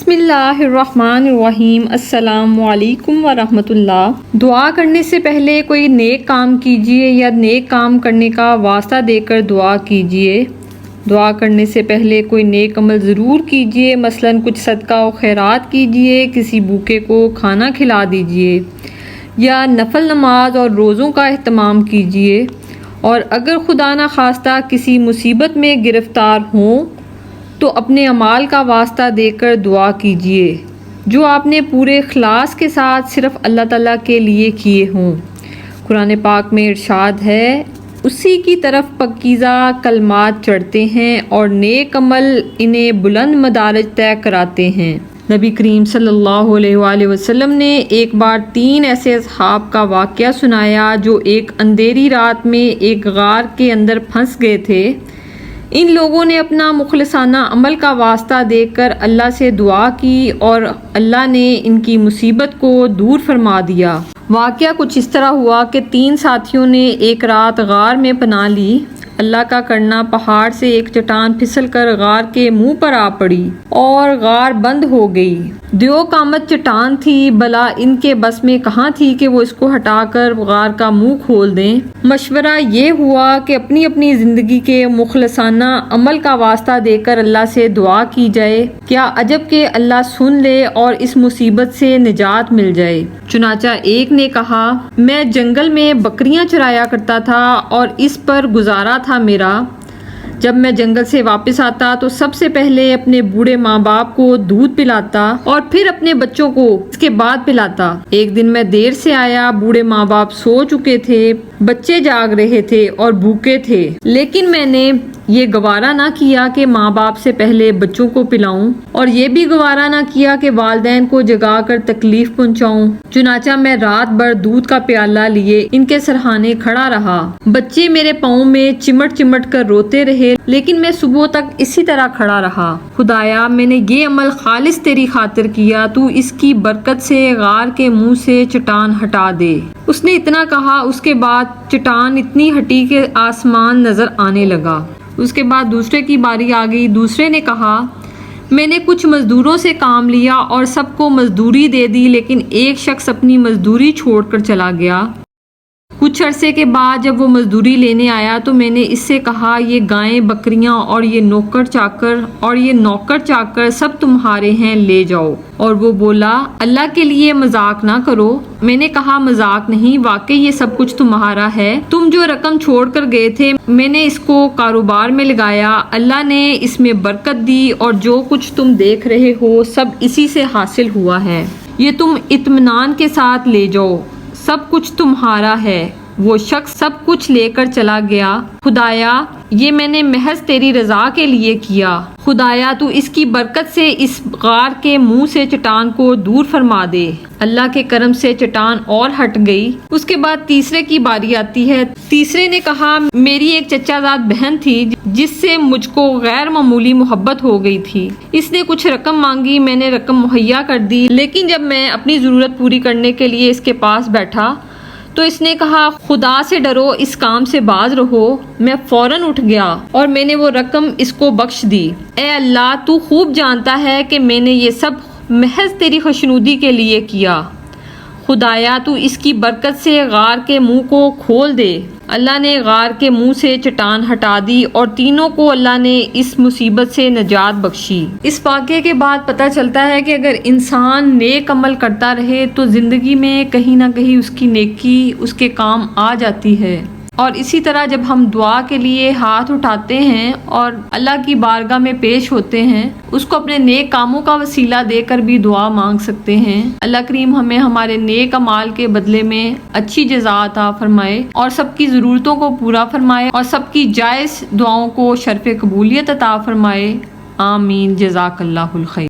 بسم اللہ الرحمن الرحیم۔ السلام علیکم ورحمۃ اللہ۔ دعا کرنے سے پہلے کوئی نیک کام کیجئے یا نیک کام کرنے کا واسطہ دے کر دعا کیجئے۔ دعا کرنے سے پہلے کوئی نیک عمل ضرور کیجئے، مثلاً کچھ صدقہ و خیرات کیجئے، کسی بھوکے کو کھانا کھلا دیجئے یا نفل نماز اور روزوں کا اہتمام کیجئے۔ اور اگر خدا نخواستہ کسی مصیبت میں گرفتار ہوں تو اپنے اعمال کا واسطہ دے کر دعا کیجئے جو آپ نے پورے اخلاص کے ساتھ صرف اللہ تعالیٰ کے لیے کیے ہوں۔ قرآن پاک میں ارشاد ہے، اسی کی طرف پاکیزہ کلمات چڑھتے ہیں اور نیک عمل انہیں بلند مدارج طے کراتے ہیں۔ نبی کریم صلی اللہ علیہ وآلہ وسلم نے ایک بار 3 ایسے اصحاب کا واقعہ سنایا جو ایک اندھیری رات میں ایک غار کے اندر پھنس گئے تھے۔ ان لوگوں نے اپنا مخلصانہ عمل کا واسطہ دے کر اللہ سے دعا کی اور اللہ نے ان کی مصیبت کو دور فرما دیا۔ واقعہ کچھ اس طرح ہوا کہ 3 ساتھیوں نے ایک رات غار میں پناہ لی۔ اللہ کا کرنا پہاڑ سے ایک چٹان پھسل کر غار کے منہ پر آ پڑی اور غار بند ہو گئی۔ دیو قامت چٹان تھی، بھلا ان کے بس میں کہاں تھی کہ وہ اس کو ہٹا کر غار کا منہ کھول دیں۔ مشورہ یہ ہوا کہ اپنی اپنی زندگی کے مخلصانہ عمل کا واسطہ دے کر اللہ سے دعا کی جائے، کیا عجب کہ اللہ سن لے اور اس مصیبت سے نجات مل جائے۔ چنانچہ ایک نے کہا، میں جنگل میں بکریاں چرایا کرتا تھا اور اس پر گزارا تھا میرا۔ جب میں جنگل سے واپس آتا تو سب سے پہلے اپنے بوڑھے ماں باپ کو دودھ پلاتا اور پھر اپنے بچوں کو اس کے بعد پلاتا۔ ایک دن میں دیر سے آیا، بوڑھے ماں باپ سو چکے تھے، بچے جاگ رہے تھے اور بھوکے تھے، لیکن میں نے یہ گوارا نہ کیا کہ ماں باپ سے پہلے بچوں کو پلاؤں اور یہ بھی گوارا نہ کیا کہ والدین کو جگا کر تکلیف پہنچاؤں۔ چنانچہ میں رات بھر دودھ کا پیالہ لیے ان کے سرہانے کھڑا رہا۔ بچے میرے پاؤں میں چمٹ چمٹ کر روتے رہے، لیکن میں صبح تک اسی طرح کھڑا رہا۔ خدایا، میں نے یہ عمل خالص تیری خاطر کیا، تو اس کی برکت سے غار کے منہ سے چٹان ہٹا دے۔ اس نے اتنا کہا، اس کے بعد چٹان اتنی ہٹی کہ آسمان نظر آنے لگا۔ اس کے بعد دوسرے کی باری آ گئی۔ دوسرے نے کہا، میں نے کچھ مزدوروں سے کام لیا اور سب کو مزدوری دے دی، لیکن ایک شخص اپنی مزدوری چھوڑ کر چلا گیا۔ کچھ عرصے کے بعد جب وہ مزدوری لینے آیا تو میں نے اس سے کہا، یہ گائیں بکریاں اور یہ نوکر چاکر سب تمہارے ہیں، لے جاؤ۔ اور وہ بولا، اللہ کے لیے مذاق نہ کرو۔ میں نے کہا، مذاق نہیں، واقعی یہ سب کچھ تمہارا ہے۔ تم جو رقم چھوڑ کر گئے تھے میں نے اس کو کاروبار میں لگایا، اللہ نے اس میں برکت دی اور جو کچھ تم دیکھ رہے ہو سب اسی سے حاصل ہوا ہے۔ یہ تم اطمینان کے ساتھ لے جاؤ، سب کچھ تمہارا ہے۔ وہ شخص سب کچھ لے کر چلا گیا۔ خدایا، یہ میں نے محض تیری رضا کے لیے کیا۔ خدایا، تو اس کی برکت سے اس غار کے منہ سے چٹان کو دور فرما دے۔ اللہ کے کرم سے چٹان اور ہٹ گئی۔ اس کے بعد تیسرے کی باری آتی ہے۔ تیسرے نے کہا، میری ایک چچا زاد بہن تھی جس سے مجھ کو غیر معمولی محبت ہو گئی تھی۔ اس نے کچھ رقم مانگی، میں نے رقم مہیا کر دی، لیکن جب میں اپنی ضرورت پوری کرنے کے لیے اس کے پاس بیٹھا تو اس نے کہا، خدا سے ڈرو، اس کام سے باز رہو۔ میں فوراً اٹھ گیا اور میں نے وہ رقم اس کو بخش دی۔ اے اللہ، تو خوب جانتا ہے کہ میں نے یہ سب محض تیری خوشنودی کے لیے کیا۔ خدایا، تو اس کی برکت سے غار کے منہ کو کھول دے۔ اللہ نے غار کے منہ سے چٹان ہٹا دی اور تینوں کو اللہ نے اس مصیبت سے نجات بخشی۔ اس واقعے کے بعد پتہ چلتا ہے کہ اگر انسان نیک عمل کرتا رہے تو زندگی میں کہیں نہ کہیں اس کی نیکی اس کے کام آ جاتی ہے۔ اور اسی طرح جب ہم دعا کے لیے ہاتھ اٹھاتے ہیں اور اللہ کی بارگاہ میں پیش ہوتے ہیں، اس کو اپنے نیک کاموں کا وسیلہ دے کر بھی دعا مانگ سکتے ہیں۔ اللہ کریم ہمیں ہمارے نیک اعمال کے بدلے میں اچھی جزا عطا فرمائے اور سب کی ضرورتوں کو پورا فرمائے اور سب کی جائز دعاؤں کو شرف قبولیت عطا فرمائے۔ آمین۔ جزاک اللہ الخیر۔